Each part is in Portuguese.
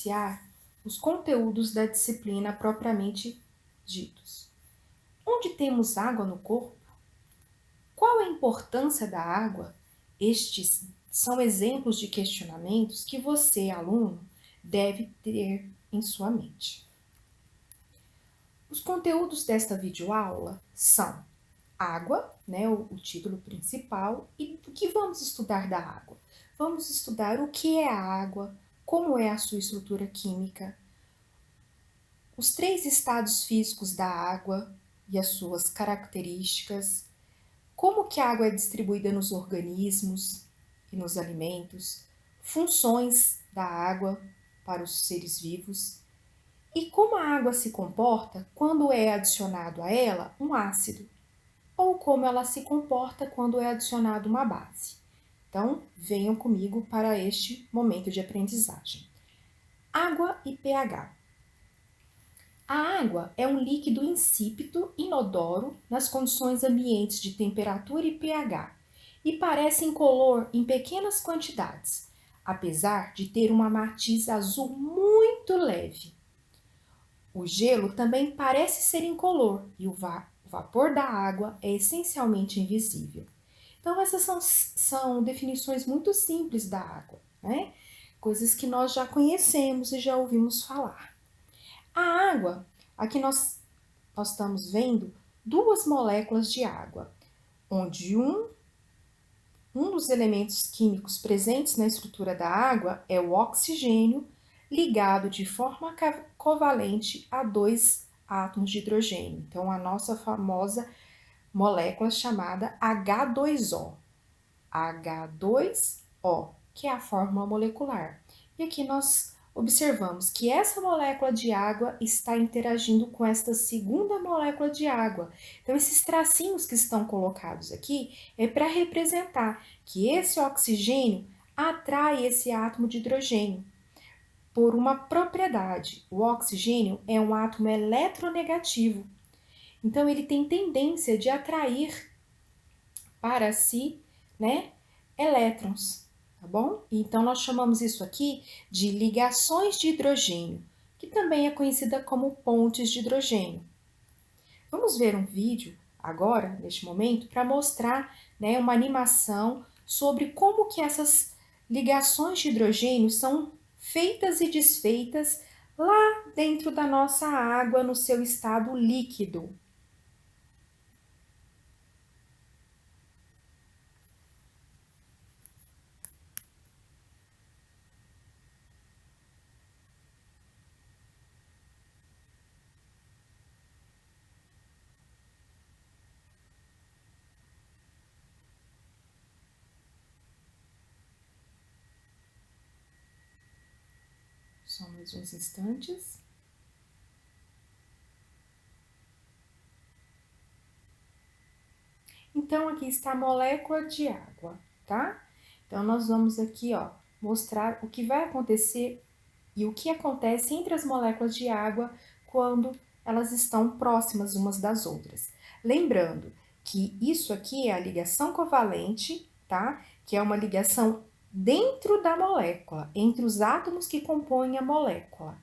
iniciar os conteúdos da disciplina propriamente ditos. Onde temos água no corpo? Qual a importância da água? Estes são exemplos de questionamentos que você, aluno, deve ter em sua mente. Os conteúdos desta videoaula são água, né, o título principal, e o que vamos estudar da água? Vamos estudar o que é a água, como é a sua estrutura química, os 3 estados físicos da água e as suas características, como que a água é distribuída nos organismos e nos alimentos, funções da água para os seres vivos e como a água se comporta quando é adicionado a ela um ácido ou como ela se comporta quando é adicionado uma base. Então, venham comigo para este momento de aprendizagem. Água e pH. A água é um líquido insípido, inodoro, nas condições ambientes de temperatura e pH, e parece incolor em pequenas quantidades, apesar de ter uma matiz azul muito leve. O gelo também parece ser incolor e o vapor da água é essencialmente invisível. Então, essas são definições muito simples da água, né? Coisas que nós já conhecemos e já ouvimos falar. A água, aqui nós estamos vendo 2 moléculas de água, onde um dos elementos químicos presentes na estrutura da água é o oxigênio, ligado de forma covalente a 2 átomos de hidrogênio. Então, a nossa famosa molécula chamada H2O. H2O, que é a fórmula molecular. E aqui nós observamos que essa molécula de água está interagindo com esta segunda molécula de água. Então, esses tracinhos que estão colocados aqui é para representar que esse oxigênio atrai esse átomo de hidrogênio por uma propriedade. O oxigênio é um átomo eletronegativo. Então, ele tem tendência de atrair para si, né, elétrons, tá bom? Então, nós chamamos isso aqui de ligações de hidrogênio, que também é conhecida como pontes de hidrogênio. Vamos ver um vídeo agora, neste momento, para mostrar, né, uma animação sobre como que essas ligações de hidrogênio são feitas e desfeitas lá dentro da nossa água no seu estado líquido. Só mais uns instantes. Então, aqui está a molécula de água, tá? Então, nós vamos aqui, ó, mostrar o que vai acontecer e o que acontece entre as moléculas de água quando elas estão próximas umas das outras. Lembrando que isso aqui é a ligação covalente, tá? Que é uma ligação dentro da molécula, entre os átomos que compõem a molécula.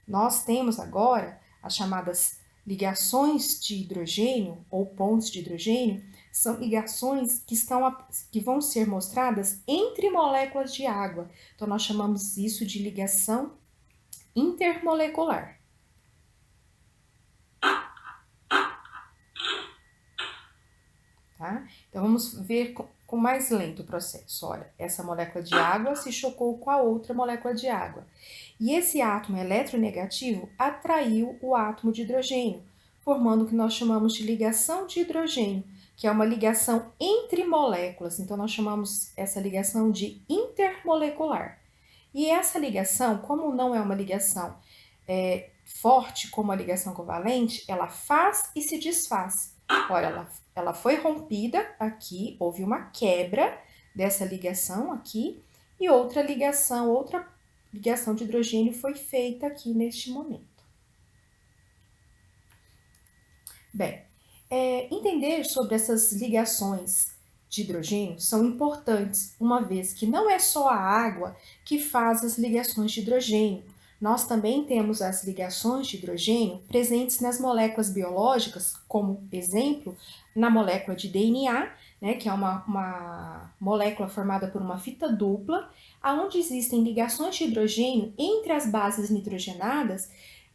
Nós temos agora as chamadas ligações de hidrogênio ou pontes de hidrogênio, são ligações que vão ser mostradas entre moléculas de água. Então, nós chamamos isso de ligação intermolecular. Tá? Então, vamos ver com mais lento o processo. Olha, essa molécula de água se chocou com a outra molécula de água. E esse átomo eletronegativo atraiu o átomo de hidrogênio, formando o que nós chamamos de ligação de hidrogênio, que é uma ligação entre moléculas. Então, nós chamamos essa ligação de intermolecular. E essa ligação, como não é uma ligação forte como a ligação covalente, ela faz e se desfaz. Olha, ela foi rompida aqui, houve uma quebra dessa ligação aqui, e outra ligação de hidrogênio foi feita aqui neste momento. Bem, entender sobre essas ligações de hidrogênio são importantes, uma vez que não é só a água que faz as ligações de hidrogênio. nós também temos as ligações de hidrogênio presentes nas moléculas biológicas, como exemplo, na molécula de DNA, né, que é uma molécula formada por uma fita dupla, onde existem ligações de hidrogênio entre as bases nitrogenadas,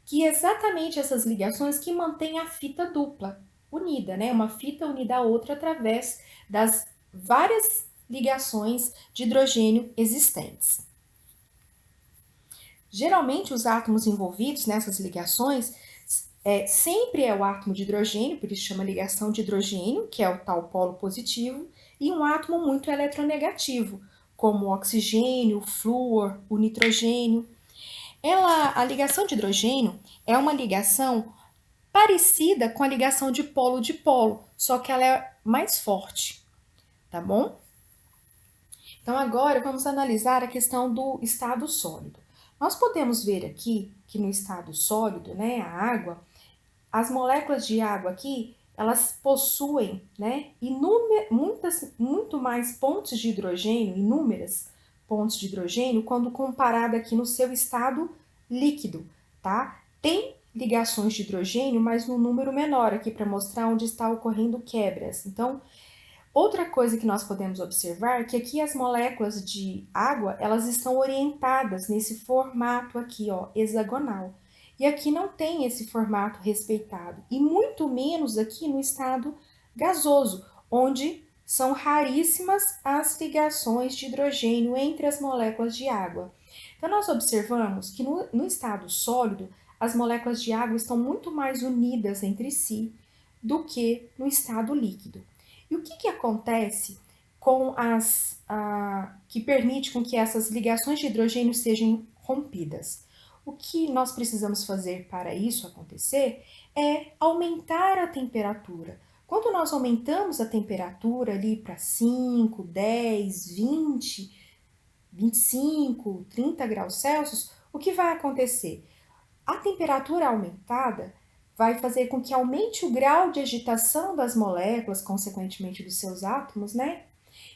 que exatamente essas ligações que mantêm a fita dupla unida, né, uma fita unida à outra através das várias ligações de hidrogênio existentes. Geralmente, os átomos envolvidos nessas ligações sempre é o átomo de hidrogênio, por isso chama ligação de hidrogênio, que é o tal polo positivo, e um átomo muito eletronegativo, como o oxigênio, o flúor, o nitrogênio. A ligação de hidrogênio é uma ligação parecida com a ligação de polo, só que ela é mais forte, tá bom? Então, agora vamos analisar a questão do estado sólido. Nós podemos ver aqui que no estado sólido, né, a água, as moléculas de água aqui, elas possuem, né, muito mais pontos de hidrogênio, inúmeras pontos de hidrogênio, quando comparada aqui no seu estado líquido, tá? Tem ligações de hidrogênio, mas num número menor aqui para mostrar onde está ocorrendo quebras. Então, outra coisa que nós podemos observar é que aqui as moléculas de água, elas estão orientadas nesse formato aqui, ó, hexagonal. E aqui não tem esse formato respeitado, e muito menos aqui no estado gasoso, onde são raríssimas as ligações de hidrogênio entre as moléculas de água. Então, nós observamos que no estado sólido, as moléculas de água estão muito mais unidas entre si do que no estado líquido. E o que acontece com que permite com que essas ligações de hidrogênio sejam rompidas? O que nós precisamos fazer para isso acontecer é aumentar a temperatura. Quando nós aumentamos a temperatura ali para 5, 10, 20, 25, 30 graus Celsius, o que vai acontecer? A temperatura aumentada vai fazer com que aumente o grau de agitação das moléculas, consequentemente dos seus átomos, né?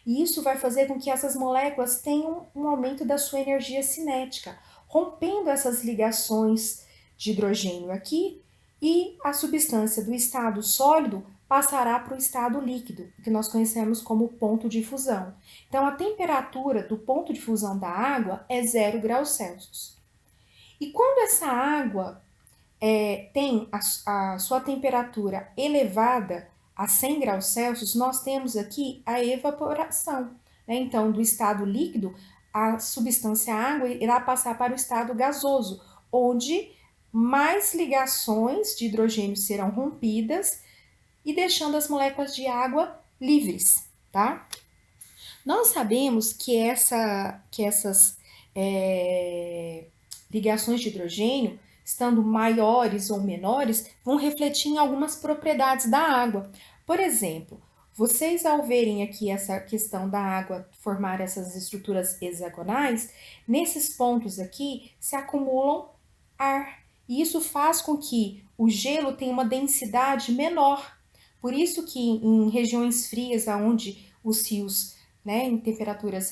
E isso vai fazer com que essas moléculas tenham um aumento da sua energia cinética, rompendo essas ligações de hidrogênio aqui, e a substância do estado sólido passará para o estado líquido, que nós conhecemos como ponto de fusão. Então, a temperatura do ponto de fusão da água é 0 graus Celsius. E quando essa água tem a sua temperatura elevada a 100 graus Celsius, nós temos aqui a evaporação. Né? Então, do estado líquido, a substância água irá passar para o estado gasoso, onde mais ligações de hidrogênio serão rompidas e deixando as moléculas de água livres, tá? Nós sabemos que essas ligações de hidrogênio, estando maiores ou menores, vão refletir em algumas propriedades da água. Por exemplo, vocês ao verem aqui essa questão da água formar essas estruturas hexagonais, nesses pontos aqui se acumulam ar. E isso faz com que o gelo tenha uma densidade menor. Por isso que em regiões frias, onde os rios, né, em temperaturas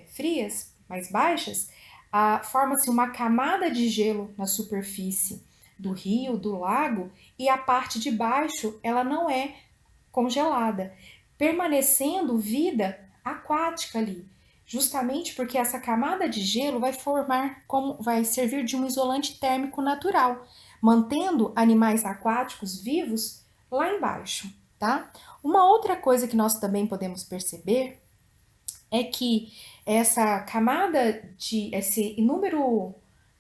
frias, mais baixas, forma-se uma camada de gelo na superfície do rio, do lago, e a parte de baixo ela não é congelada, permanecendo vida aquática ali, justamente porque essa camada de gelo vai servir de um isolante térmico natural, mantendo animais aquáticos vivos lá embaixo, tá? Uma outra coisa que nós também podemos perceber é que essa camada de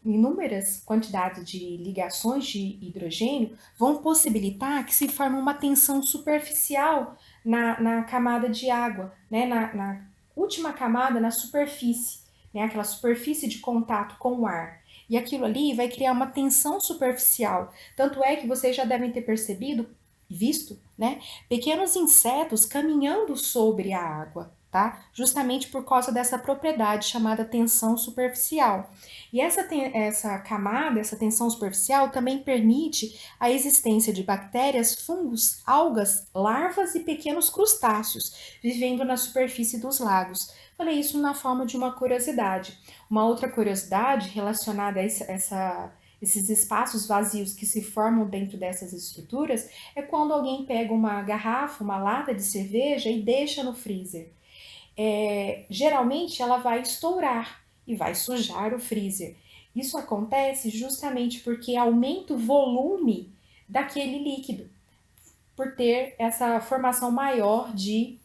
inúmeras quantidades de ligações de hidrogênio vão possibilitar que se forme uma tensão superficial na camada de água, né? Na última camada, na superfície, né? Aquela superfície de contato com o ar. E aquilo ali vai criar uma tensão superficial. Tanto é que vocês já devem ter percebido, visto, né? Pequenos insetos caminhando sobre a água. tá? Justamente por causa dessa propriedade chamada tensão superficial. E essa camada, essa tensão superficial, também permite a existência de bactérias, fungos, algas, larvas e pequenos crustáceos vivendo na superfície dos lagos. Falei isso na forma de uma curiosidade. Uma outra curiosidade relacionada a esses espaços vazios que se formam dentro dessas estruturas é quando alguém pega uma garrafa, uma lata de cerveja e deixa no freezer. Geralmente ela vai estourar e vai sujar o freezer. Isso acontece justamente porque aumenta o volume daquele líquido, por ter essa formação maior de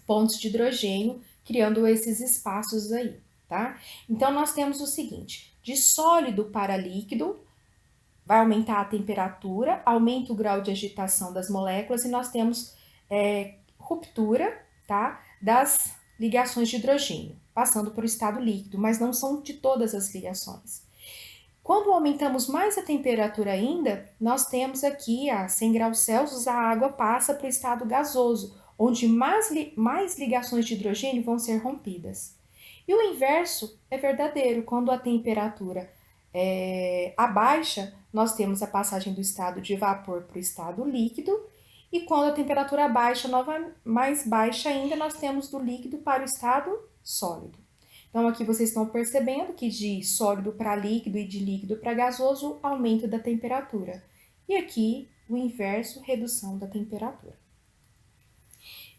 pontos de hidrogênio, criando esses espaços aí, tá? Então nós temos o seguinte: de sólido para líquido, vai aumentar a temperatura, aumenta o grau de agitação das moléculas e nós temos ruptura, tá, das ligações de hidrogênio, passando para o estado líquido, mas não são de todas as ligações. Quando aumentamos mais a temperatura ainda, nós temos aqui a 100 graus Celsius, a água passa para o estado gasoso, onde mais ligações de hidrogênio vão ser rompidas. E o inverso é verdadeiro, quando a temperatura abaixa, nós temos a passagem do estado de vapor para o estado líquido, e quando a temperatura baixa, mais baixa ainda, nós temos do líquido para o estado sólido. Então, aqui vocês estão percebendo que de sólido para líquido e de líquido para gasoso, aumento da temperatura. E aqui, o inverso, redução da temperatura.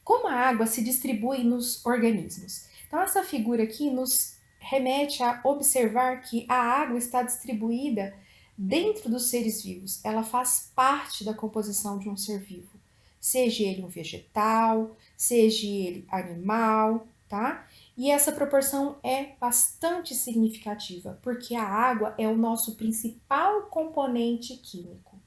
Como a água se distribui nos organismos? Então, essa figura aqui nos remete a observar que a água está distribuída dentro dos seres vivos. Ela faz parte da composição de um ser vivo. Seja ele um vegetal, seja ele animal, tá? E essa proporção é bastante significativa, porque a água é o nosso principal componente químico.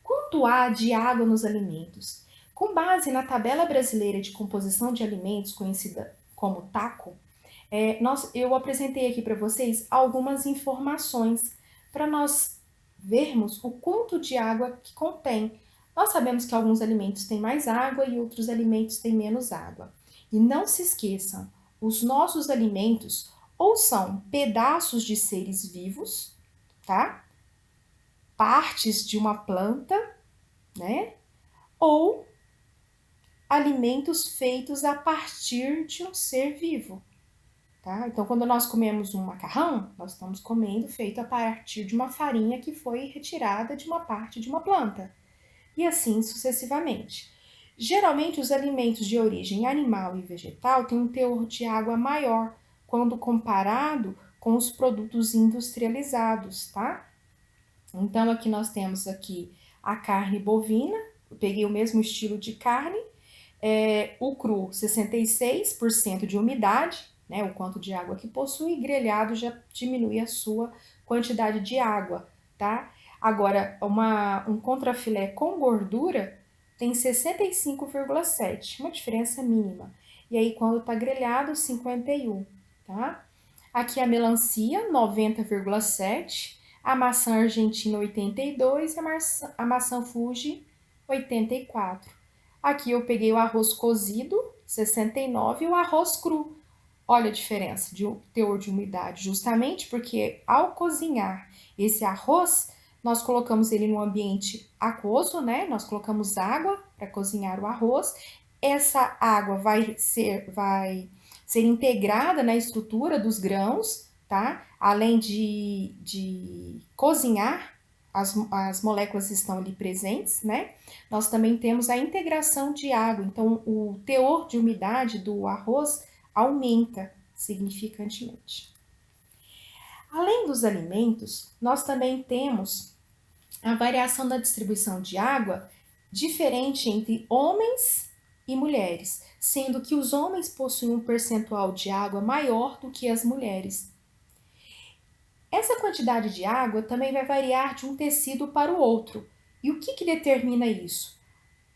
Quanto há de água nos alimentos? Com base na tabela brasileira de composição de alimentos, conhecida como TACO, eu apresentei aqui para vocês algumas informações para nós vermos o quanto de água que contém. Nós sabemos que alguns alimentos têm mais água e outros alimentos têm menos água. E não se esqueçam, os nossos alimentos ou são pedaços de seres vivos, tá? Partes de uma planta, né? Ou alimentos feitos a partir de um ser vivo. Tá? Então, quando nós comemos um macarrão, nós estamos comendo feito a partir de uma farinha que foi retirada de uma parte de uma planta. E assim sucessivamente. Geralmente, os alimentos de origem animal e vegetal têm um teor de água maior quando comparado com os produtos industrializados, tá? Então, aqui nós temos aqui a carne bovina, eu peguei o mesmo estilo de carne, o cru, 66% de umidade, né, o quanto de água que possui, grelhado já diminui a sua quantidade de água, tá? Agora, um contrafilé com gordura tem 65,7, uma diferença mínima. E aí, quando tá grelhado, 51, tá? Aqui a melancia, 90,7, a maçã argentina, 82 e a maçã Fuji, 84. Aqui eu peguei o arroz cozido, 69, e o arroz cru. Olha a diferença de teor de umidade, justamente porque ao cozinhar esse arroz, nós colocamos ele num ambiente aquoso, né? Nós colocamos água para cozinhar o arroz. Essa água vai ser integrada na estrutura dos grãos, tá? Além de cozinhar, as moléculas estão ali presentes, né? Nós também temos a integração de água, então o teor de umidade do arroz aumenta significantemente. Além dos alimentos, nós também temos a variação da distribuição de água diferente entre homens e mulheres, sendo que os homens possuem um percentual de água maior do que as mulheres. Essa quantidade de água também vai variar de um tecido para o outro. E o que determina isso?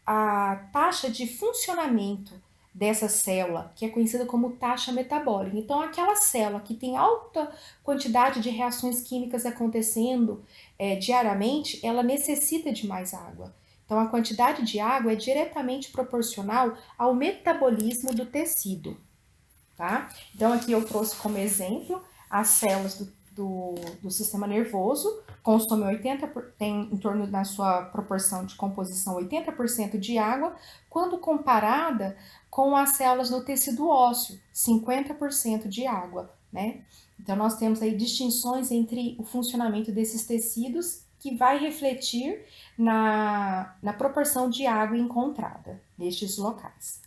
A taxa de funcionamento dessa célula, que é conhecida como taxa metabólica. Então, aquela célula que tem alta quantidade de reações químicas acontecendo diariamente, ela necessita de mais água. Então, a quantidade de água é diretamente proporcional ao metabolismo do tecido, tá? Então, aqui eu trouxe como exemplo as células do sistema nervoso, consome 80%, tem em torno da sua proporção de composição 80% de água, quando comparada com as células do tecido ósseo, 50% de água, né? Então, nós temos aí distinções entre o funcionamento desses tecidos que vai refletir na proporção de água encontrada nestes locais.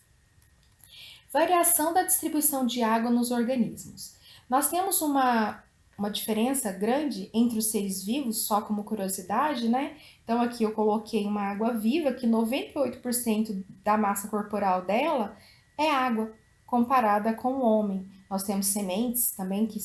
Variação da distribuição de água nos organismos. Nós temos uma diferença grande entre os seres vivos, só como curiosidade, né? Então, aqui eu coloquei uma água viva, que 98% da massa corporal dela é água, comparada com o homem. Nós temos sementes também que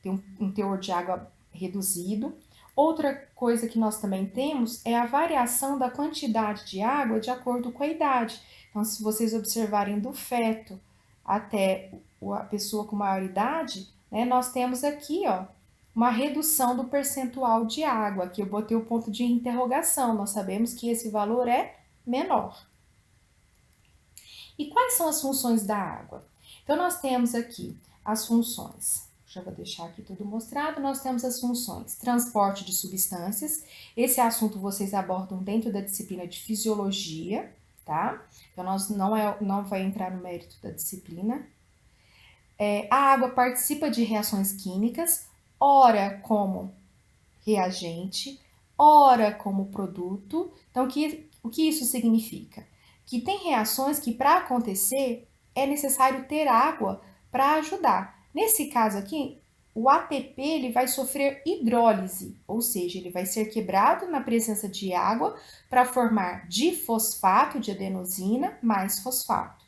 têm um teor de água reduzido. Outra coisa que nós também temos é a variação da quantidade de água de acordo com a idade. Então, se vocês observarem do feto até a pessoa com maioridade, né, nós temos aqui, ó, uma redução do percentual de água. Aqui eu botei o ponto de interrogação, nós sabemos que esse valor é menor. E quais são as funções da água? Então, nós temos aqui as funções. Já vou deixar aqui tudo mostrado. Nós temos as funções: transporte de substâncias. Esse assunto vocês abordam dentro da disciplina de fisiologia, tá? Então, nós não vai entrar no mérito da disciplina. A água participa de reações químicas, ora como reagente, ora como produto. Então, o que isso significa? Que tem reações que, para acontecer, é necessário ter água para ajudar. Nesse caso aqui, o ATP ele vai sofrer hidrólise, ou seja, ele vai ser quebrado na presença de água para formar difosfato de adenosina mais fosfato.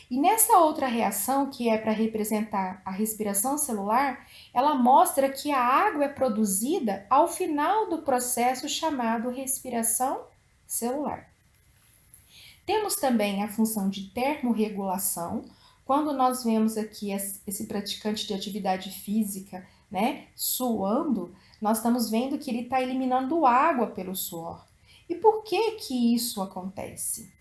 E nessa outra reação, que é para representar a respiração celular, ela mostra que a água é produzida ao final do processo chamado respiração celular. Temos também a função de termorregulação. Quando nós vemos aqui esse praticante de atividade física, né, suando, nós estamos vendo que ele está eliminando água pelo suor. E por que que isso acontece?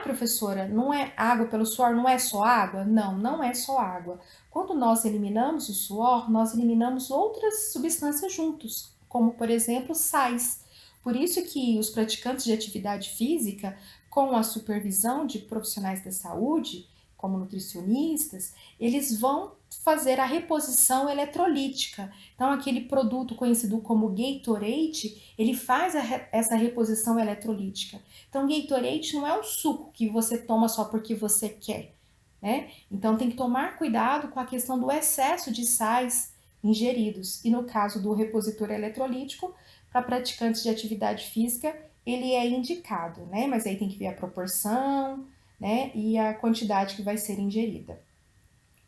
Professora, não é água pelo suor, não é só água? Não, não é só água. Quando nós eliminamos o suor, nós eliminamos outras substâncias juntos, como por exemplo sais. Por isso que os praticantes de atividade física, com a supervisão de profissionais da saúde, como nutricionistas, eles vão fazer a reposição eletrolítica. Então, aquele produto conhecido como Gatorade, ele faz essa reposição eletrolítica. Então, Gatorade não é um suco que você toma só porque você quer, né? Então, tem que tomar cuidado com a questão do excesso de sais ingeridos. E no caso do repositor eletrolítico, para praticantes de atividade física, ele é indicado, né? Mas aí tem que ver a proporção, né? E a quantidade que vai ser ingerida.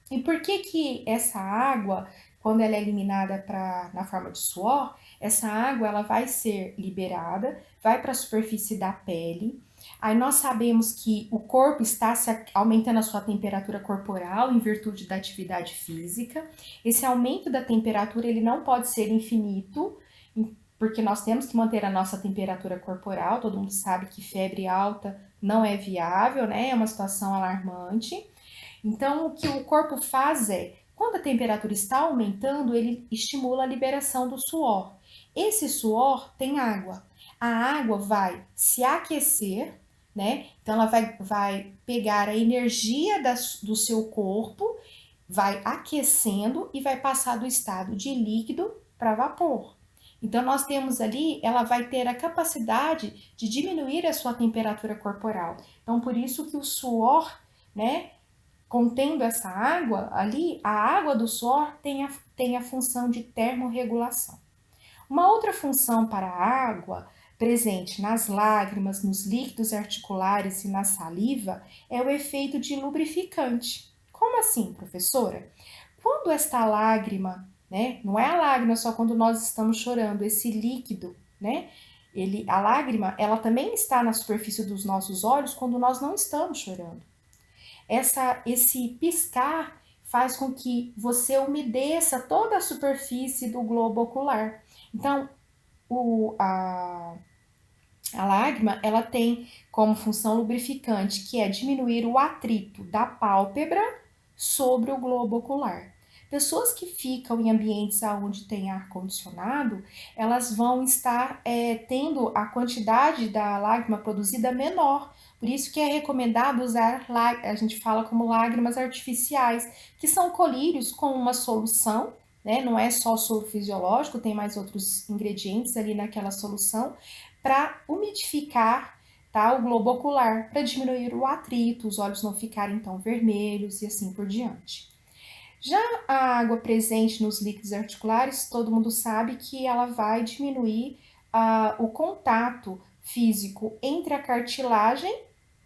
E por que que essa água, quando ela é eliminada na forma de suor, essa água ela vai ser liberada, vai para a superfície da pele. Aí nós sabemos que o corpo está aumentando a sua temperatura corporal em virtude da atividade física. Esse aumento da temperatura ele não pode ser infinito, porque nós temos que manter a nossa temperatura corporal. Todo mundo sabe que febre alta não é viável, né? É uma situação alarmante. Então, o que o corpo faz é, quando a temperatura está aumentando, ele estimula a liberação do suor. Esse suor tem água. A água vai se aquecer, né? Então, ela vai pegar a energia do seu corpo, vai aquecendo e vai passar do estado de líquido para vapor. Então, nós temos ali, ela vai ter a capacidade de diminuir a sua temperatura corporal. Então, por isso que o suor, né, contendo essa água ali, a água do suor tem a função de termorregulação. Uma outra função para a água, presente nas lágrimas, nos líquidos articulares e na saliva, é o efeito de lubrificante. Como assim, professora? Quando esta lágrima, né, não é a lágrima só quando nós estamos chorando, esse líquido, né, a lágrima, ela também está na superfície dos nossos olhos quando nós não estamos chorando. Esse piscar faz com que você umedeça toda a superfície do globo ocular. Então, A lágrima, ela tem como função lubrificante, que é diminuir o atrito da pálpebra sobre o globo ocular. Pessoas que ficam em ambientes onde tem ar-condicionado, elas vão estar tendo a quantidade da lágrima produzida menor. Por isso que é recomendado usar, a gente fala como lágrimas artificiais, que são colírios com uma solução, né? Não é só soro fisiológico, tem mais outros ingredientes ali naquela solução, para umidificar, tá, o globo ocular, para diminuir o atrito, os olhos não ficarem tão vermelhos e assim por diante. Já a água presente nos líquidos articulares, todo mundo sabe que ela vai diminuir o contato físico entre a cartilagem,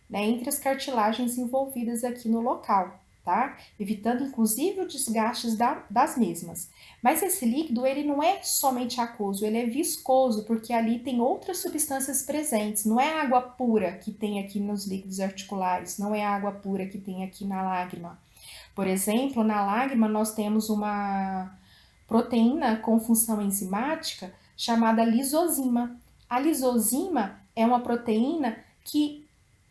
né, entre as cartilagens envolvidas aqui no local, tá? Evitando inclusive o desgaste das mesmas. Mas esse líquido, ele não é somente aquoso, ele é viscoso, porque ali tem outras substâncias presentes. Não é água pura que tem aqui nos líquidos articulares, não é água pura que tem aqui na lágrima. Por exemplo, na lágrima nós temos uma proteína com função enzimática chamada lisozima. A lisozima é uma proteína que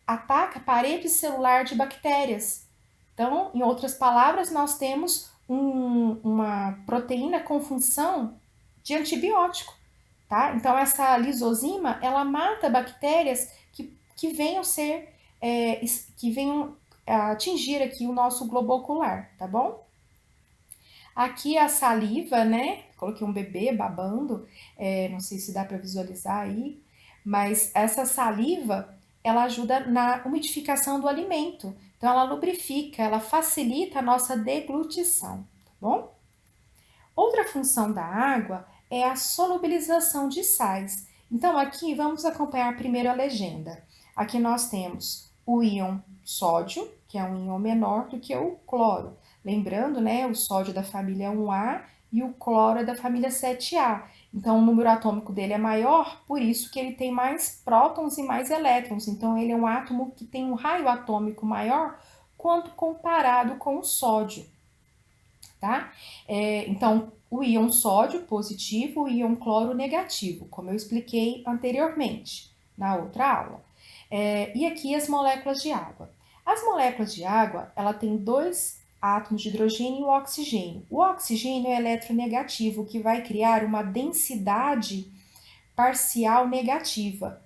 ataca a parede celular de bactérias. Então, em outras palavras, nós temos uma proteína com função de antibiótico, tá? Então, essa lisozima, ela mata bactérias que venham ser, que venham atingir aqui o nosso globo ocular, tá bom? Aqui a saliva, né? Coloquei um bebê babando, não sei se dá para visualizar aí, mas essa saliva, ela ajuda na umidificação do alimento. Então, ela lubrifica, ela facilita a nossa deglutição, tá bom? Outra função da água é a solubilização de sais. Então, aqui vamos acompanhar primeiro a legenda. Aqui nós temos o íon sódio, que é um íon menor do que o cloro. Lembrando, né, o sódio da família 1A e o cloro é da família 7A. Então, o número atômico dele é maior, por isso que ele tem mais prótons e mais elétrons. Então, ele é um átomo que tem um raio atômico maior quanto comparado com o sódio, tá? Então, o íon sódio positivo, o íon cloro negativo, como eu expliquei anteriormente na outra aula. E aqui as moléculas de água. As moléculas de água, ela tem dois átomos de hidrogênio e o oxigênio. O oxigênio é eletronegativo, que vai criar uma densidade parcial negativa,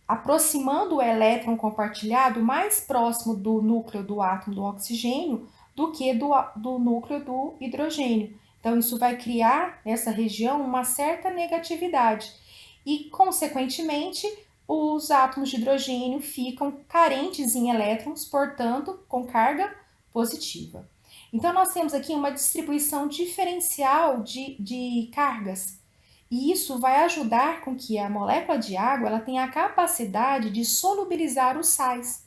aproximando o elétron compartilhado mais próximo do núcleo do átomo do oxigênio do que do núcleo do hidrogênio. Então, isso vai criar nessa região uma certa negatividade e, consequentemente, os átomos de hidrogênio ficam carentes em elétrons, portanto, com carga positiva. Então, nós temos aqui uma distribuição diferencial de cargas. E isso vai ajudar com que a molécula de água ela tenha a capacidade de solubilizar os sais.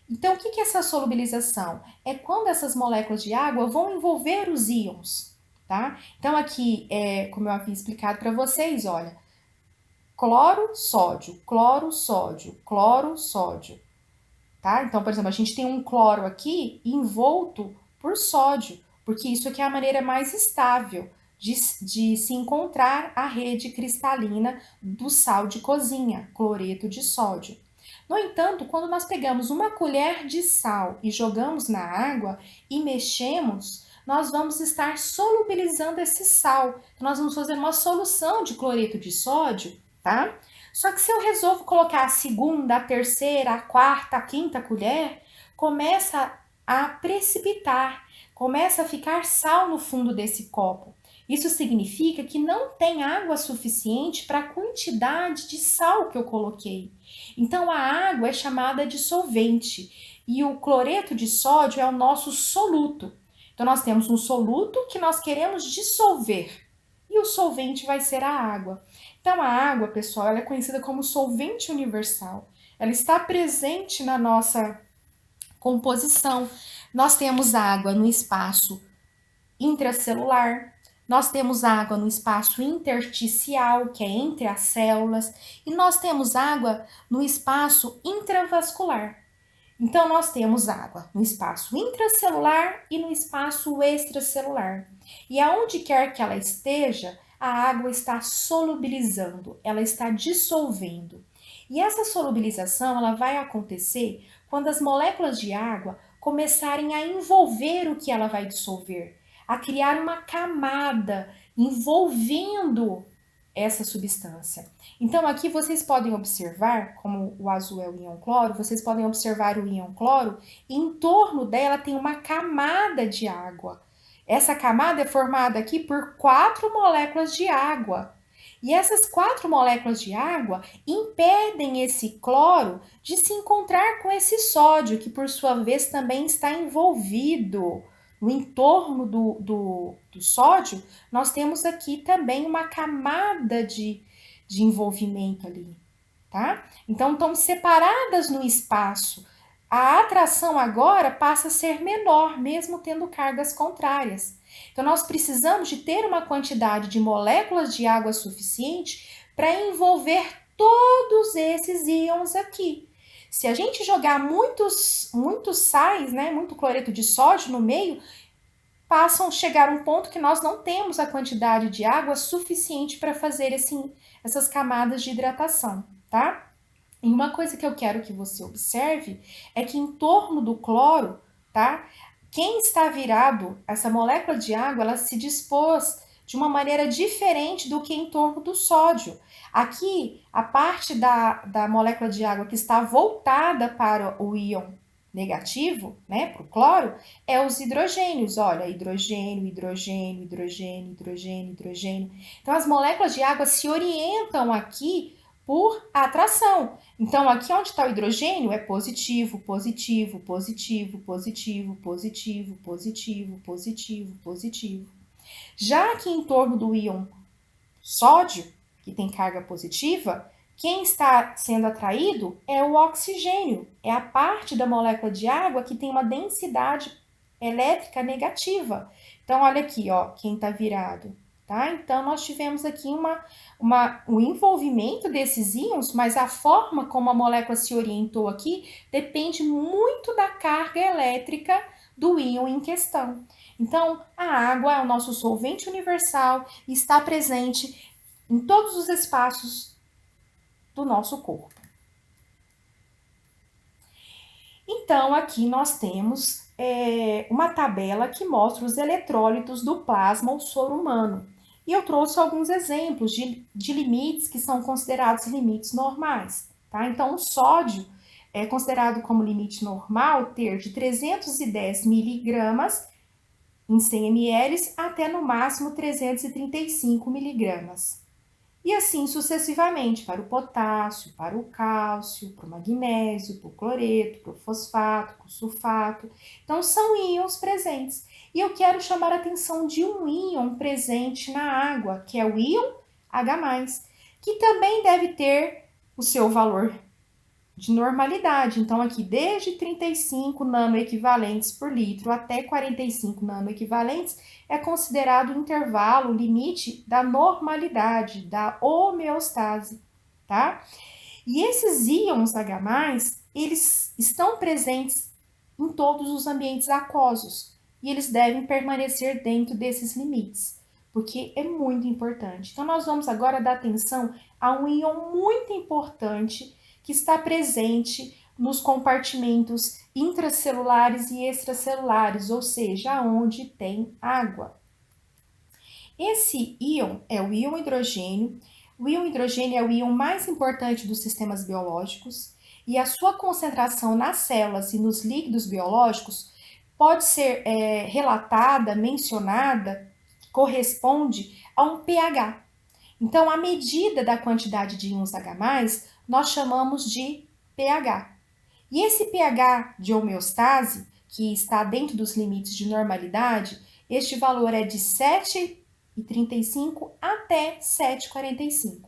Então, o que é essa solubilização? É quando essas moléculas de água vão envolver os íons, tá? Então, aqui, como eu havia explicado para vocês, olha, cloro, sódio, cloro, sódio, cloro, sódio, tá? Então, por exemplo, a gente tem um cloro aqui envolto por sódio, porque isso aqui é a maneira mais estável de se encontrar a rede cristalina do sal de cozinha, cloreto de sódio. No entanto, quando nós pegamos uma colher de sal e jogamos na água e mexemos, nós vamos estar solubilizando esse sal. Então, nós vamos fazer uma solução de cloreto de sódio, tá? Só que se eu resolvo colocar a segunda, a terceira, a quarta, a quinta colher, começa a precipitar, começa a ficar sal no fundo desse copo. Isso significa que não tem água suficiente para a quantidade de sal que eu coloquei. Então a água é chamada de solvente e o cloreto de sódio é o nosso soluto. Então nós temos um soluto que nós queremos dissolver e o solvente vai ser a água. Então a água, pessoal, ela é conhecida como solvente universal. Ela está presente na nossa composição. Nós temos água no espaço intracelular, nós temos água no espaço intersticial, que é entre as células, e nós temos água no espaço intravascular. Então, nós temos água no espaço intracelular e no espaço extracelular. E aonde quer que ela esteja, a água está solubilizando, ela está dissolvendo. E essa solubilização ela vai acontecer quando as moléculas de água começarem a envolver o que ela vai dissolver, a criar uma camada envolvendo essa substância. Então aqui vocês podem observar, como o azul é o íon cloro, vocês podem observar o íon cloro e em torno dela tem uma camada de água. Essa camada é formada aqui por 4 moléculas de água. E essas 4 moléculas de água impedem esse cloro de se encontrar com esse sódio, que por sua vez também está envolvido. No entorno do sódio, nós temos aqui também uma camada de envolvimento ali, tá? Então, estão separadas no espaço. A atração agora passa a ser menor, mesmo tendo cargas contrárias. Então, nós precisamos de ter uma quantidade de moléculas de água suficiente para envolver todos esses íons aqui. Se a gente jogar muitos sais, né, muito cloreto de sódio no meio, passam a chegar a um ponto que nós não temos a quantidade de água suficiente para fazer essas camadas de hidratação, tá? E uma coisa que eu quero que você observe é que em torno do cloro, tá? Quem está virado, essa molécula de água, ela se dispôs de uma maneira diferente do que em torno do sódio. Aqui, a parte da molécula de água que está voltada para o íon negativo, né, para o cloro, é os hidrogênios. Olha, hidrogênio, hidrogênio, hidrogênio, hidrogênio, hidrogênio. Então, as moléculas de água se orientam aqui por atração. Então, aqui onde está o hidrogênio é positivo, positivo, positivo, positivo, positivo, positivo, positivo, positivo. Já aqui em torno do íon sódio, que tem carga positiva, quem está sendo atraído é o oxigênio, é a parte da molécula de água que tem uma densidade elétrica negativa. Então, olha aqui, ó, quem está virado, tá? Então, nós tivemos aqui um envolvimento desses íons, mas a forma como a molécula se orientou aqui depende muito da carga elétrica do íon em questão. Então, a água é o nosso solvente universal e está presente em todos os espaços do nosso corpo. Então, aqui nós temos uma tabela que mostra os eletrólitos do plasma ou soro humano. E eu trouxe alguns exemplos de limites que são considerados limites normais. Tá? Então, o sódio é considerado como limite normal ter de 310 miligramas em 100 ml até no máximo 335 miligramas. E assim sucessivamente para o potássio, para o cálcio, para o magnésio, para o cloreto, para o fosfato, para o sulfato. Então, são íons presentes. E eu quero chamar a atenção de um íon presente na água, que é o íon H+, que também deve ter o seu valor de normalidade. Então, aqui, desde 35 nanoequivalentes por litro até 45 nanoequivalentes, é considerado o intervalo, o limite da normalidade, da homeostase, tá? E esses íons H+, eles estão presentes em todos os ambientes aquosos e eles devem permanecer dentro desses limites, porque é muito importante. Então, nós vamos agora dar atenção a um íon muito importante que está presente nos compartimentos intracelulares e extracelulares, ou seja, onde tem água. Esse íon é o íon hidrogênio. O íon hidrogênio é o íon mais importante dos sistemas biológicos e a sua concentração nas células e nos líquidos biológicos pode ser relatada, mencionada, corresponde a um pH. Então, a medida da quantidade de íons H+, nós chamamos de pH. E esse pH de homeostase, que está dentro dos limites de normalidade, este valor é de 7,35 até 7,45.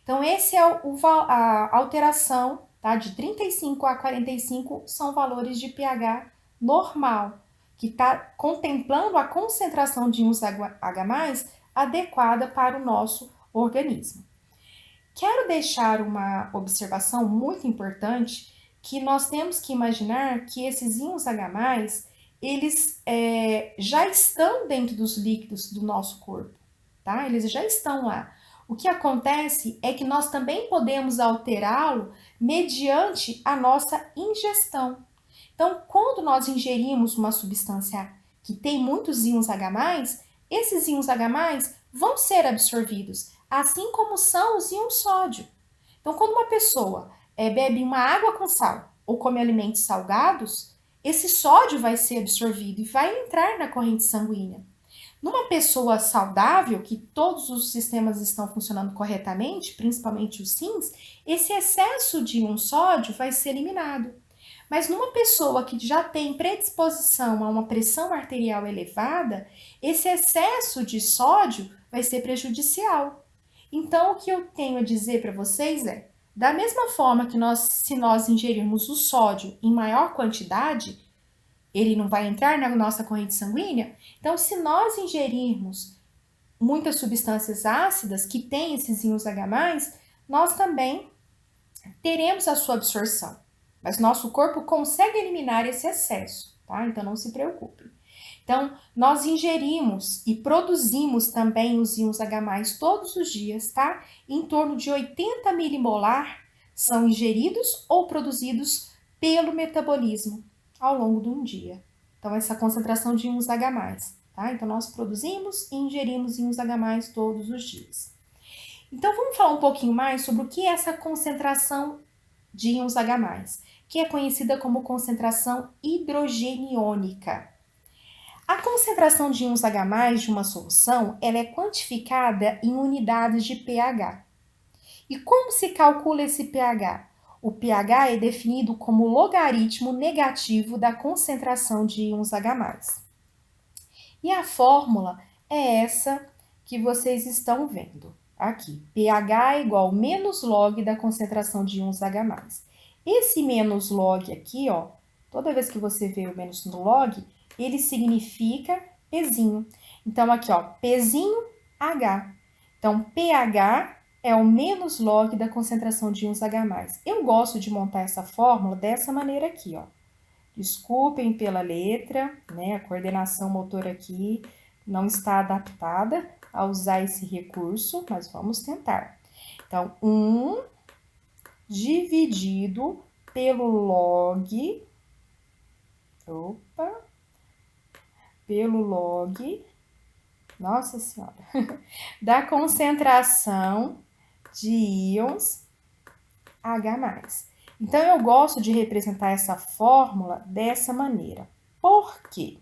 Então, esse é a alteração, tá? De 35 a 45 são valores de pH normal, que está contemplando a concentração de íons H+ adequada para o nosso organismo. Quero deixar uma observação muito importante, que nós temos que imaginar que esses íons H+, eles já estão dentro dos líquidos do nosso corpo, tá? Eles já estão lá. O que acontece é que nós também podemos alterá-lo mediante a nossa ingestão. Então, quando nós ingerimos uma substância que tem muitos íons H+, esses íons H+, vão ser absorvidos, assim como são os íons sódio. Então, quando uma pessoa bebe uma água com sal ou come alimentos salgados, esse sódio vai ser absorvido e vai entrar na corrente sanguínea. Numa pessoa saudável, que todos os sistemas estão funcionando corretamente, principalmente os rins, esse excesso de um sódio vai ser eliminado. Mas numa pessoa que já tem predisposição a uma pressão arterial elevada, esse excesso de sódio vai ser prejudicial. Então, o que eu tenho a dizer para vocês é, da mesma forma que se nós ingerirmos o sódio em maior quantidade, ele não vai entrar na nossa corrente sanguínea. Então, se nós ingerirmos muitas substâncias ácidas que têm esses íons H+, nós também teremos a sua absorção. Mas nosso corpo consegue eliminar esse excesso, tá? Então, não se preocupe. Então, nós ingerimos e produzimos também os íons H+, todos os dias, tá? Em torno de 80 milimolar são ingeridos ou produzidos pelo metabolismo ao longo de um dia. Então, essa concentração de íons H+, tá? Então, nós produzimos e ingerimos íons H+, todos os dias. Então, vamos falar um pouquinho mais sobre o que é essa concentração de íons H+, que é conhecida como concentração hidrogeniônica. A concentração de íons H+ de uma solução, ela é quantificada em unidades de pH. E como se calcula esse pH? O pH é definido como logaritmo negativo da concentração de íons H+. E a fórmula é essa que vocês estão vendo aqui. pH é igual menos log da concentração de íons H+. Esse menos log aqui, ó, toda vez que você vê o menos no log, ele significa Pzinho. Então, aqui, ó, Pzinho H. Então, pH é o menos log da concentração de íons H+. Eu gosto de montar essa fórmula dessa maneira aqui, ó. Desculpem pela letra, né? A coordenação motora aqui não está adaptada a usar esse recurso, mas vamos tentar. Então, 1 dividido pelo log, nossa senhora, da concentração de íons H+. Então, eu gosto de representar essa fórmula dessa maneira. Por quê?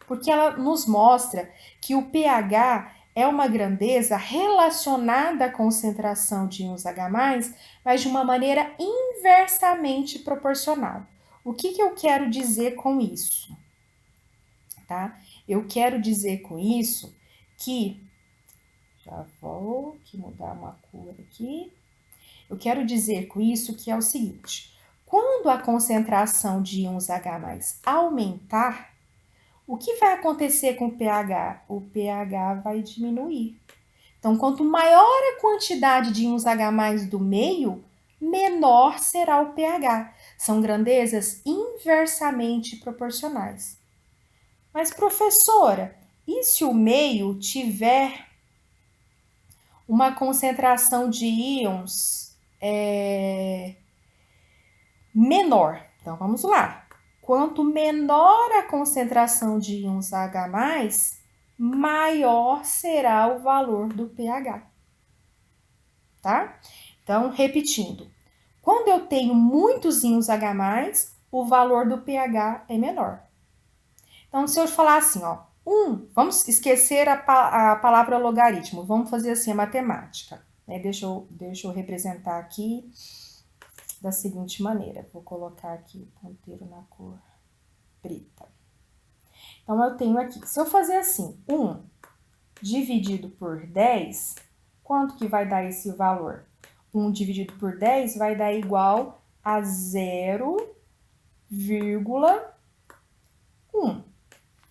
Porque ela nos mostra que o pH é uma grandeza relacionada à concentração de íons H+, mas de uma maneira inversamente proporcional. O que eu quero dizer com isso? Tá? Eu quero dizer com isso que... Já vou mudar uma cor aqui. Eu quero dizer com isso que é o seguinte: quando a concentração de íons H+ aumentar, o que vai acontecer com o pH? O pH vai diminuir. Então, quanto maior a quantidade de íons H+ do meio, menor será o pH. São grandezas inversamente proporcionais. Mas, professora, e se o meio tiver uma concentração de íons menor? Então, vamos lá. Quanto menor a concentração de íons H+, maior será o valor do pH. Tá? Então, repetindo. Quando eu tenho muitos íons H+, o valor do pH é menor. Então, se eu falar assim, ó, vamos esquecer a palavra logaritmo, vamos fazer assim a matemática. Né? Deixa eu representar aqui da seguinte maneira. Vou colocar aqui o ponteiro na cor preta. Então, eu tenho aqui, se eu fazer assim, 1 dividido por 10, quanto que vai dar esse valor? 1 dividido por 10 vai dar igual a 0,1.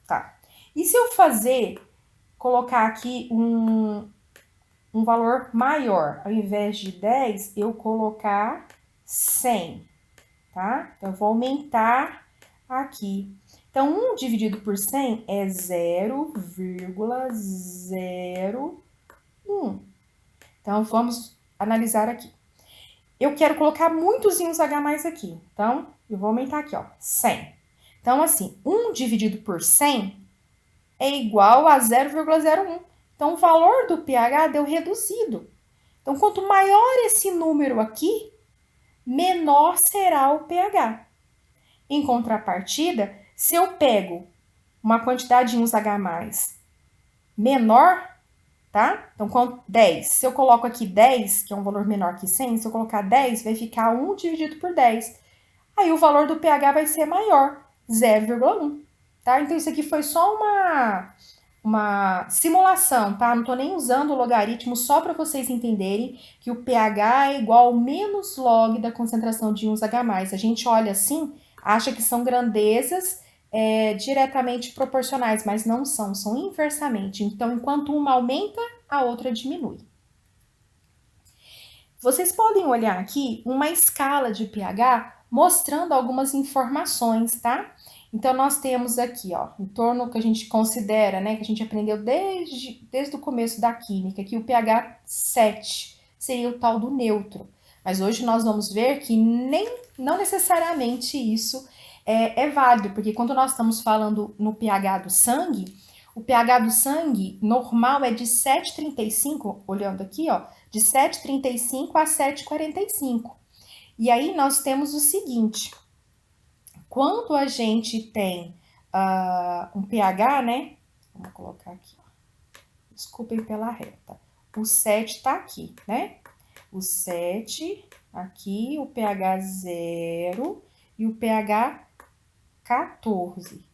Tá. E se eu colocar aqui um valor maior, ao invés de 10, eu colocar 100, tá? Então, eu vou aumentar aqui. Então, 1 dividido por 100 é 0,01. Então, vamos analisar aqui. Eu quero colocar muitos íons H+ aqui. Então, eu vou aumentar aqui, ó, 100. Então, assim, 1 dividido por 100 é igual a 0,01. Então, o valor do pH deu reduzido. Então, quanto maior esse número aqui, menor será o pH. Em contrapartida, se eu pego uma quantidade de íons H+ menor, tá? Então, 10. Se eu coloco aqui 10, que é um valor menor que 100, se eu colocar 10, vai ficar 1 dividido por 10. Aí o valor do pH vai ser maior, 0,1. Tá? Então, isso aqui foi só uma simulação, tá? Não estou nem usando o logaritmo, só para vocês entenderem que o pH é igual ao menos log da concentração de íons H+. A gente olha assim, acha que são grandezas diretamente proporcionais, mas não são, são inversamente. Então, enquanto uma aumenta, a outra diminui. Vocês podem olhar aqui uma escala de pH mostrando algumas informações, tá? Então, nós temos aqui, ó, em torno que a gente considera, né, que a gente aprendeu desde o começo da química, que o pH 7 seria o tal do neutro. Mas hoje nós vamos ver que não necessariamente isso é válido, porque quando nós estamos falando no pH do sangue, o pH do sangue normal é de 7,35, olhando aqui, ó, de 7,35 a 7,45. E aí nós temos o seguinte, quando a gente tem um pH, né? Vamos colocar aqui, ó. Desculpem pela reta. O 7 tá aqui, né? O 7 aqui, o pH 0 e o pH 14.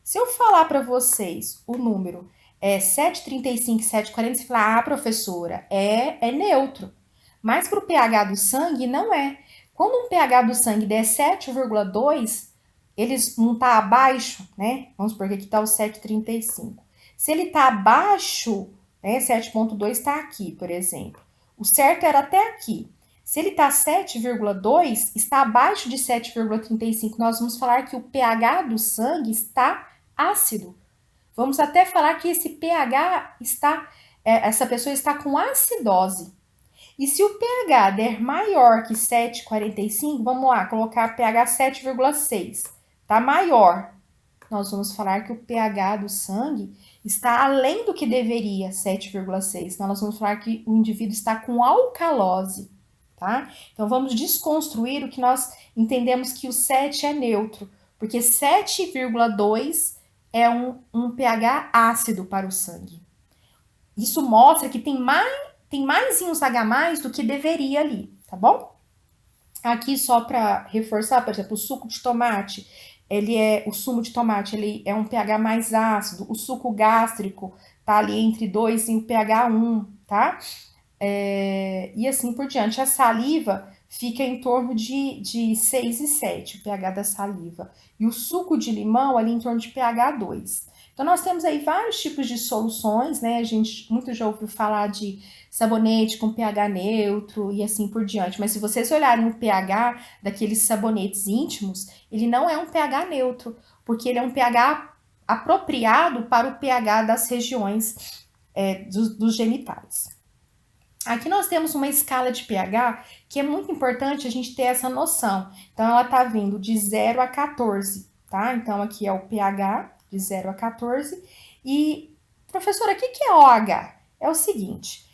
Se eu falar para vocês o número 7,35 e 7,40, você fala, professora, é neutro. Mas para o pH do sangue, não é. Quando um pH do sangue der 7,2, ele não está abaixo, né? Vamos supor que aqui está o 7,35. Se ele está abaixo, né, 7,2 está aqui, por exemplo. O certo era até aqui. Se ele está 7,2, está abaixo de 7,35, nós vamos falar que o pH do sangue está ácido. Vamos até falar que esse pH essa pessoa está com acidose. E se o pH der maior que 7,45, vamos lá, colocar pH 7,6, tá maior. Nós vamos falar que o pH do sangue está além do que deveria, 7,6. Então, nós vamos falar que o indivíduo está com alcalose, tá? Então, vamos desconstruir o que nós entendemos que o 7 é neutro, porque 7,2 é um pH ácido para o sangue. Isso mostra que tem mais íons H+ do que deveria ali, tá bom? Aqui só para reforçar, por exemplo, o suco de tomate, o sumo de tomate, ele é um pH mais ácido, o suco gástrico tá ali entre 2 e pH 1, tá? E assim por diante. A saliva fica em torno de 6 e 7, o pH da saliva. E o suco de limão ali em torno de pH 2. Então, nós temos aí vários tipos de soluções, né? A gente muito já ouviu falar de sabonete com pH neutro e assim por diante. Mas se vocês olharem o pH daqueles sabonetes íntimos, ele não é um pH neutro, porque ele é um pH apropriado para o pH das regiões dos genitais. Aqui nós temos uma escala de pH que é muito importante a gente ter essa noção. Então, ela tá vindo de 0 a 14, tá? Então, aqui é o pH de 0 a 14. E, professora, o que é OH? É o seguinte,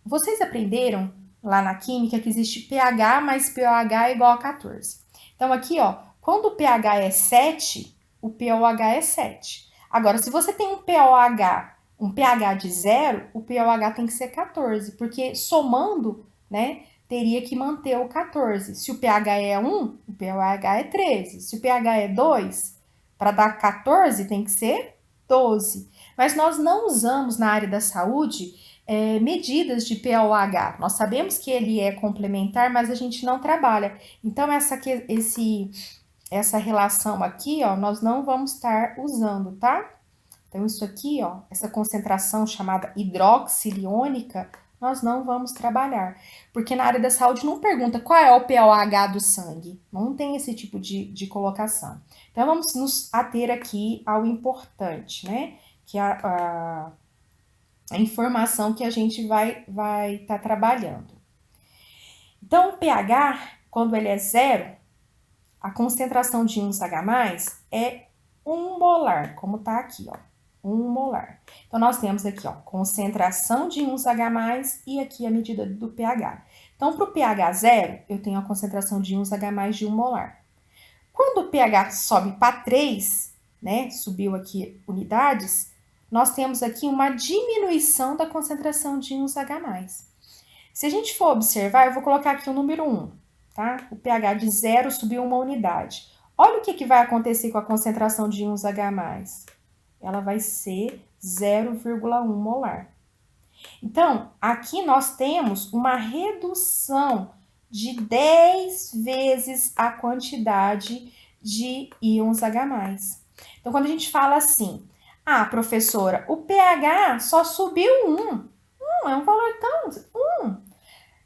vocês aprenderam lá na química que existe pH mais pOH é igual a 14. Então, aqui, ó, quando o pH é 7, o pOH é 7. Agora, se você tem um pH de 0, o pOH tem que ser 14, porque somando, né, teria que manter o 14. Se o pH é 1, o pOH é 13. Se o pH é 2, para dar 14 tem que ser 12. Mas nós não usamos na área da saúde medidas de pOH. Nós sabemos que ele é complementar, mas a gente não trabalha. Então, essa relação aqui, ó, nós não vamos estar usando, tá? Então, isso aqui, ó, essa concentração chamada hidroxiliônica, nós não vamos trabalhar. Porque na área da saúde não pergunta qual é o pOH do sangue. Não tem esse tipo de colocação. Então, vamos nos ater aqui ao importante, né? Que a informação que a gente vai tá trabalhando. Então, o pH, quando ele é zero, a concentração de íons H+, é 1 molar, como tá aqui, ó, 1 molar. Então, nós temos aqui, ó, concentração de íons H+, e aqui a medida do pH. Então, para o pH zero, eu tenho a concentração de íons H+ de 1 molar. Quando o pH sobe para 3, né, subiu aqui unidades, nós temos aqui uma diminuição da concentração de íons H+. Se a gente for observar, eu vou colocar aqui o número 1, tá? O pH de 0 subiu 1 unidade. Olha o que vai acontecer com a concentração de íons H+. Ela vai ser 0,1 molar. Então, aqui nós temos uma redução de 10 vezes a quantidade de íons H+. Então, quando a gente fala assim, ah, professora, o pH só subiu 1. É um valor tão... 1.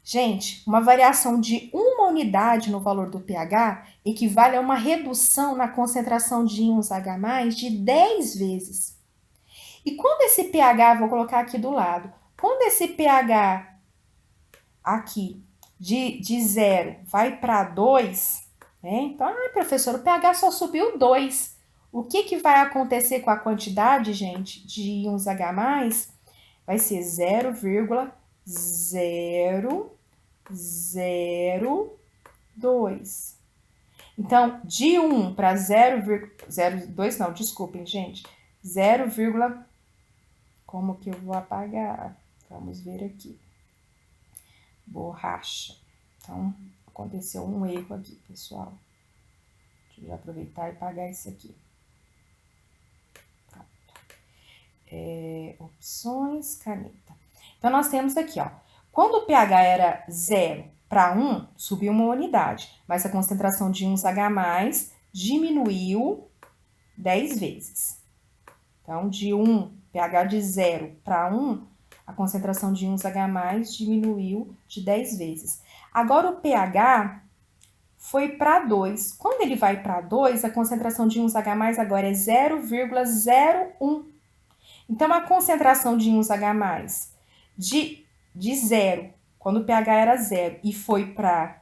Gente, uma variação de 1 unidade no valor do pH equivale a uma redução na concentração de íons H+ de 10 vezes. E quando esse pH, vou colocar aqui do lado, quando esse pH aqui de 0 vai para 2, né? Então, professor, o pH só subiu 2. O que vai acontecer com a quantidade, gente, de íons H+? Vai ser 0,002. Então, de 1 para 0,02, não, desculpem, gente. 0, como que eu vou apagar? Vamos ver aqui. Borracha. Então, aconteceu um erro aqui, pessoal. Deixa eu aproveitar e apagar isso aqui. Pronto. Opções, caneta. Então, nós temos aqui, ó. Quando o pH era 0 para 1, subiu 1 unidade, mas a concentração de íons H+ diminuiu 10 vezes. Então, de 1, pH de 0 para 1, a concentração de íons H+ diminuiu de 10 vezes. Agora, o pH foi para 2. Quando ele vai para 2, a concentração de íons H+ agora é 0,01. Então, a concentração de íons H+ de 0, quando o pH era 0 e foi para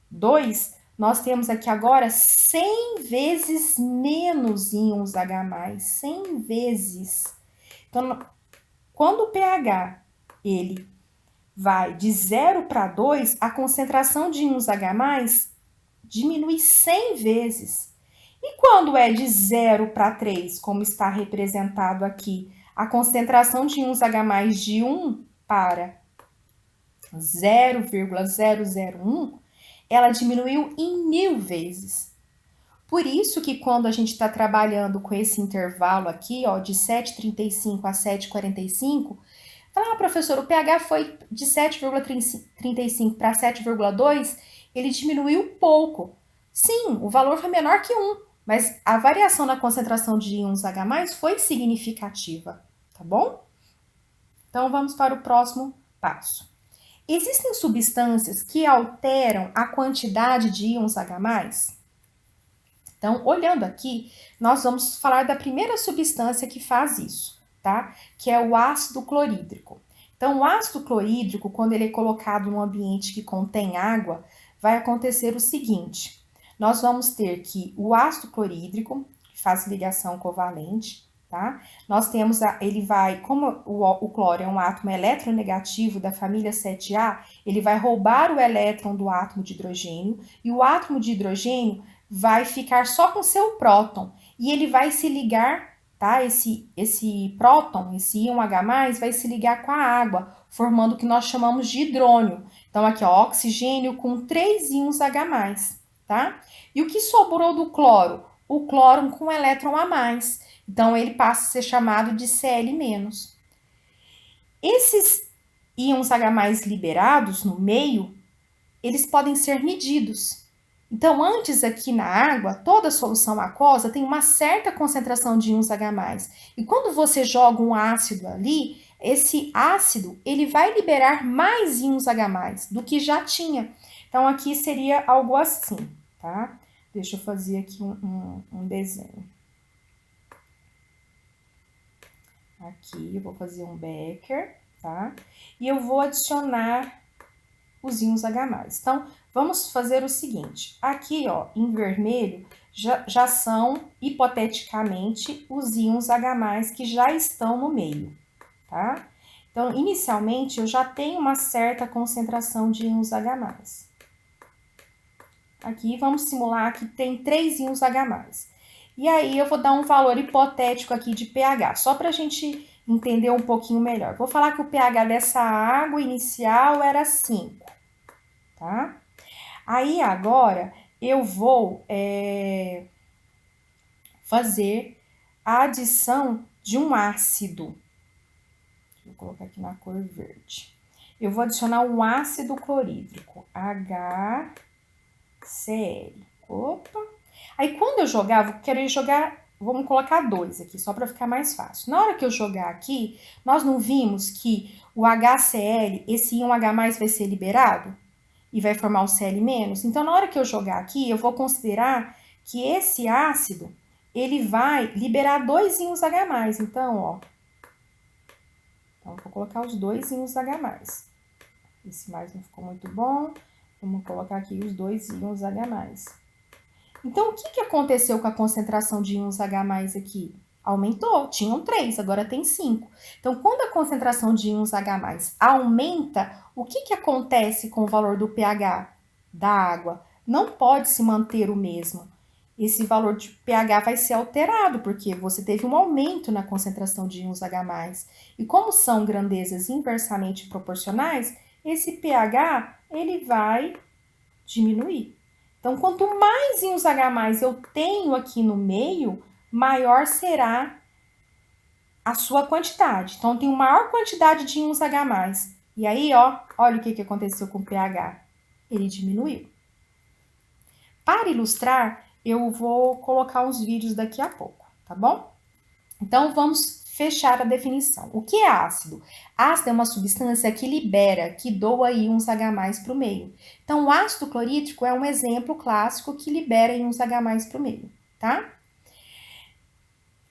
2, nós temos aqui agora 100 vezes menos íons H+, 100 vezes. Então, quando o pH ele vai de 0 para 2, a concentração de íons H+ diminui 100 vezes. E quando é de 0 para 3, como está representado aqui, a concentração de íons H+ de 1 para 0,001, ela diminuiu em 1000 vezes. Por isso que quando a gente está trabalhando com esse intervalo aqui, ó, de 7,35 a 7,45, fala, professor, o pH foi de 7,35 para 7,2, ele diminuiu pouco. Sim, o valor foi menor que 1, mas a variação na concentração de íons H+ foi significativa, tá bom? Então, vamos para o próximo passo. Existem substâncias que alteram a quantidade de íons H+? Então, olhando aqui, nós vamos falar da primeira substância que faz isso, tá? Que é o ácido clorídrico. Então, o ácido clorídrico, quando ele é colocado num ambiente que contém água, vai acontecer o seguinte: nós vamos ter que o ácido clorídrico, que faz ligação covalente, tá? Nós temos, ele vai, como o cloro é um átomo eletronegativo da família 7A, ele vai roubar o elétron do átomo de hidrogênio, e o átomo de hidrogênio vai ficar só com seu próton, e ele vai se ligar, tá? Esse próton, esse íon H+, vai se ligar com a água, formando o que nós chamamos de hidrônio. Então, aqui, ó, oxigênio com 3 íons H+, tá? E o que sobrou do cloro? O cloro com um elétron a mais. Então, ele passa a ser chamado de Cl-. Esses íons H+ liberados no meio, eles podem ser medidos. Então, antes aqui na água, toda solução aquosa tem uma certa concentração de íons H+. E quando você joga um ácido ali, esse ácido, ele vai liberar mais íons H+ do que já tinha. Então, aqui seria algo assim, tá? Deixa eu fazer aqui um desenho. Aqui eu vou fazer um becker, tá? E eu vou adicionar os íons H+. Então, vamos fazer o seguinte. Aqui, ó, em vermelho, já são, hipoteticamente, os íons H+, que já estão no meio, tá? Então, inicialmente, eu já tenho uma certa concentração de íons H+. Aqui, vamos simular que tem 3 íons H+. E aí, eu vou dar um valor hipotético aqui de pH, só para a gente entender um pouquinho melhor. Vou falar que o pH dessa água inicial era 5, tá? Aí, agora, eu vou fazer a adição de um ácido. Vou colocar aqui na cor verde. Eu vou adicionar um ácido clorídrico, HCl. Opa! Aí, quando eu jogar, vou querer jogar, vamos colocar 2 aqui, só para ficar mais fácil. Na hora que eu jogar aqui, nós não vimos que o HCl, esse íon H+, vai ser liberado? E vai formar o Cl-. Então, na hora que eu jogar aqui, eu vou considerar que esse ácido, ele vai liberar 2 íons H+. Então, ó, então, vou colocar os 2 íons H+. Esse mais não ficou muito bom. Vamos colocar aqui os 2 íons H+. Então, o que aconteceu com a concentração de íons H+ aqui? Aumentou, tinham 3, agora tem 5. Então, quando a concentração de íons H+ aumenta, o que acontece com o valor do pH da água? Não pode se manter o mesmo. Esse valor de pH vai ser alterado, porque você teve um aumento na concentração de íons H+. E como são grandezas inversamente proporcionais, esse pH ele vai diminuir. Então, quanto mais íons H+ eu tenho aqui no meio, maior será a sua quantidade. Então, eu tenho maior quantidade de íons H+. E aí, ó, olha o que aconteceu com o pH. Ele diminuiu. Para ilustrar, eu vou colocar uns vídeos daqui a pouco, tá bom? Então, vamos fechar a definição. O que é ácido? Ácido é uma substância que libera, que doa íons H+ para o meio. Então, o ácido clorídrico é um exemplo clássico que libera íons H+ para o meio, tá?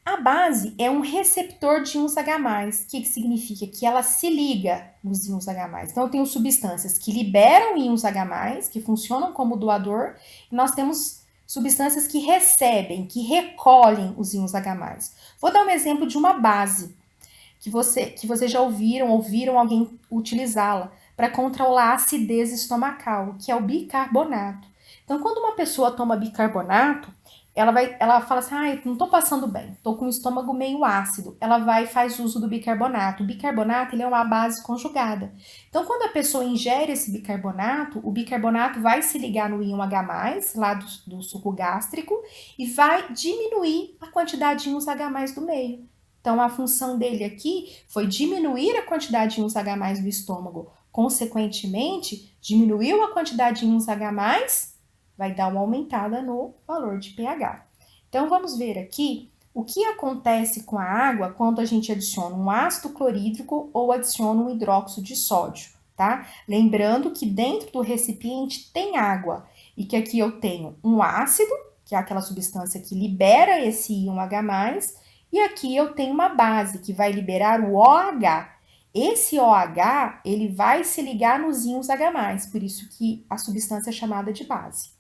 A base é um receptor de íons H+. O que significa? Que ela se liga nos íons H+. Então, eu tenho substâncias que liberam íons H+, que funcionam como doador, e nós temos substâncias que recebem, que recolhem os íons H+. Vou dar um exemplo de uma base que vocês já ouviram alguém utilizá-la para controlar a acidez estomacal, que é o bicarbonato. Então, quando uma pessoa toma bicarbonato, ela fala assim, não tô passando bem, tô com o estômago meio ácido. Ela vai e faz uso do bicarbonato. O bicarbonato, ele é uma base conjugada. Então, quando a pessoa ingere esse bicarbonato, o bicarbonato vai se ligar no íon H+, lá do suco gástrico, e vai diminuir a quantidade de íons H+ do meio. Então, a função dele aqui foi diminuir a quantidade de íons H+ do estômago. Consequentemente, diminuiu a quantidade de íons H+, vai dar uma aumentada no valor de pH. Então, vamos ver aqui o que acontece com a água quando a gente adiciona um ácido clorídrico ou adiciona um hidróxido de sódio, tá? Lembrando que dentro do recipiente tem água e que aqui eu tenho um ácido, que é aquela substância que libera esse íon H+, e aqui eu tenho uma base que vai liberar o OH. Esse OH, ele vai se ligar nos íons H+, por isso que a substância é chamada de base.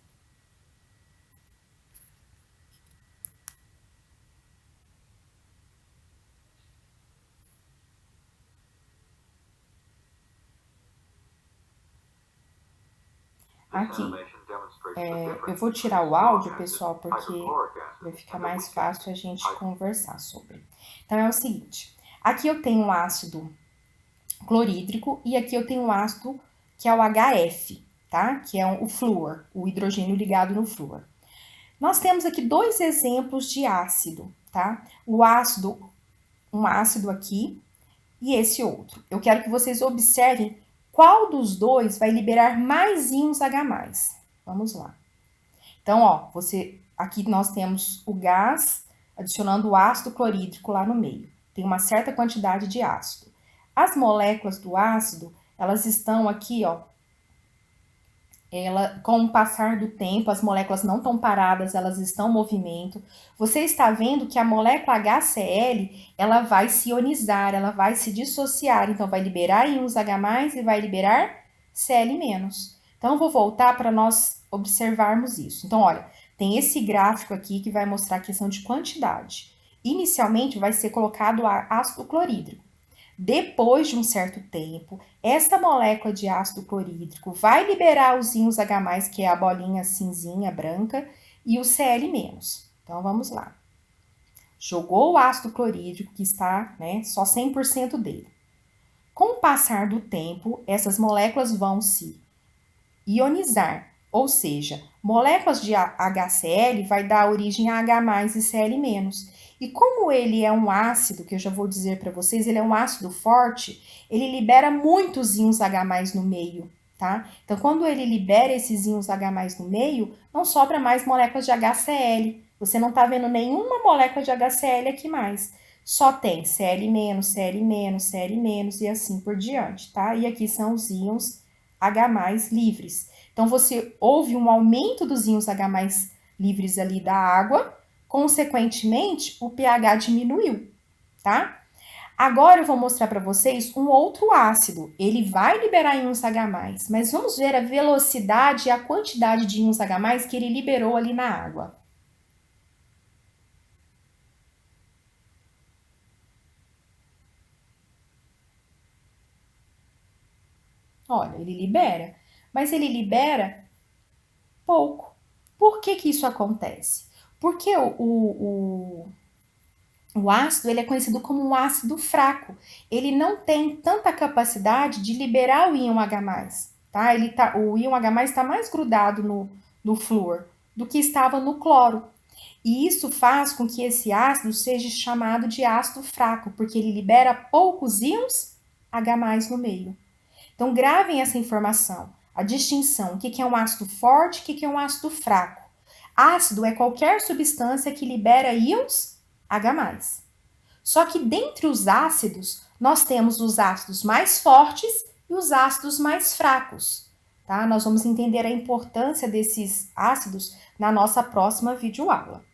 Aqui, eu vou tirar o áudio, pessoal, porque vai ficar mais fácil a gente conversar sobre. Então, é o seguinte, aqui eu tenho um ácido clorídrico e aqui eu tenho um ácido que é o HF, tá? Que é o flúor, o hidrogênio ligado no flúor. Nós temos aqui 2 exemplos de ácido, tá? Um ácido aqui e esse outro. Eu quero que vocês observem qual dos dois vai liberar mais íons H+. Vamos lá. Então, ó, aqui nós temos o gás adicionando o ácido clorídrico lá no meio. Tem uma certa quantidade de ácido. As moléculas do ácido, elas estão aqui, ó, com o passar do tempo, as moléculas não estão paradas, elas estão em movimento. Você está vendo que a molécula HCl, ela vai se ionizar, ela vai se dissociar, então vai liberar íons H+, e vai liberar Cl-. Então, eu vou voltar para nós observarmos isso. Então, olha, tem esse gráfico aqui que vai mostrar a questão de quantidade. Inicialmente, vai ser colocado ácido clorídrico. Depois de um certo tempo, essa molécula de ácido clorídrico vai liberar os íons H+, que é a bolinha cinzinha branca, e o Cl-. Então, vamos lá. Jogou o ácido clorídrico, que está, só 100% dele. Com o passar do tempo, essas moléculas vão se ionizar, ou seja, moléculas de HCl vai dar origem a H+ e Cl-. E como ele é um ácido, que eu já vou dizer para vocês, ele é um ácido forte, ele libera muitos íons H+ no meio, tá? Então, quando ele libera esses íons H+ no meio, não sobra mais moléculas de HCl. Você não tá vendo nenhuma molécula de HCl aqui mais. Só tem Cl-, Cl-, Cl- e assim por diante, tá? E aqui são os íons H+ livres. Então, você houve um aumento dos íons H+ livres ali da água, consequentemente, o pH diminuiu, tá? Agora eu vou mostrar para vocês um outro ácido. Ele vai liberar íons H+, mas vamos ver a velocidade e a quantidade de íons H+ que ele liberou ali na água. Olha, ele libera, mas ele libera pouco. Por que que isso acontece? Porque o ácido ele é conhecido como um ácido fraco. Ele não tem tanta capacidade de liberar o íon H+, tá? O íon H+ está mais grudado no flúor do que estava no cloro. E isso faz com que esse ácido seja chamado de ácido fraco, porque ele libera poucos íons H+ no meio. Então, gravem essa informação, a distinção, o que é um ácido forte, o que é um ácido fraco. Ácido é qualquer substância que libera íons H+. Só que dentre os ácidos, nós temos os ácidos mais fortes e os ácidos mais fracos, tá? Nós vamos entender a importância desses ácidos na nossa próxima videoaula.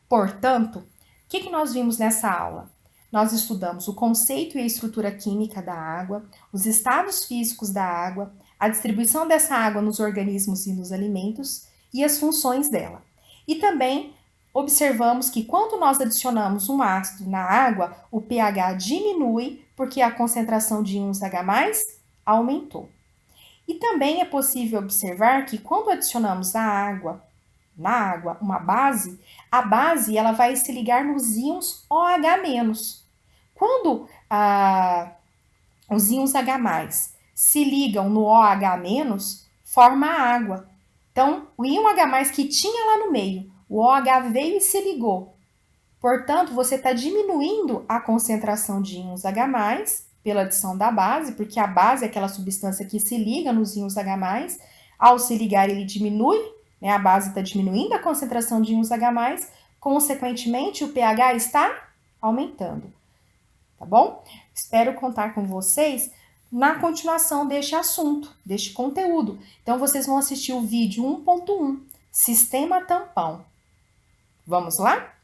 Portanto, o que nós vimos nessa aula? Nós estudamos o conceito e a estrutura química da água, os estados físicos da água, a distribuição dessa água nos organismos e nos alimentos e as funções dela. E também observamos que quando nós adicionamos um ácido na água, o pH diminui porque a concentração de íons H+ aumentou. E também é possível observar que quando adicionamos na água uma base, a base ela vai se ligar nos íons OH-. Quando os íons H+ se ligam no OH-, forma a água. Então, o íon H+ que tinha lá no meio, o OH veio e se ligou. Portanto, você está diminuindo a concentração de íons H+, pela adição da base, porque a base é aquela substância que se liga nos íons H+, ao se ligar ele diminui, a base está diminuindo a concentração de íons H+, consequentemente o pH está aumentando, tá bom? Espero contar com vocês na continuação deste assunto, deste conteúdo. Então, vocês vão assistir o vídeo 1.1, Sistema Tampão. Vamos lá?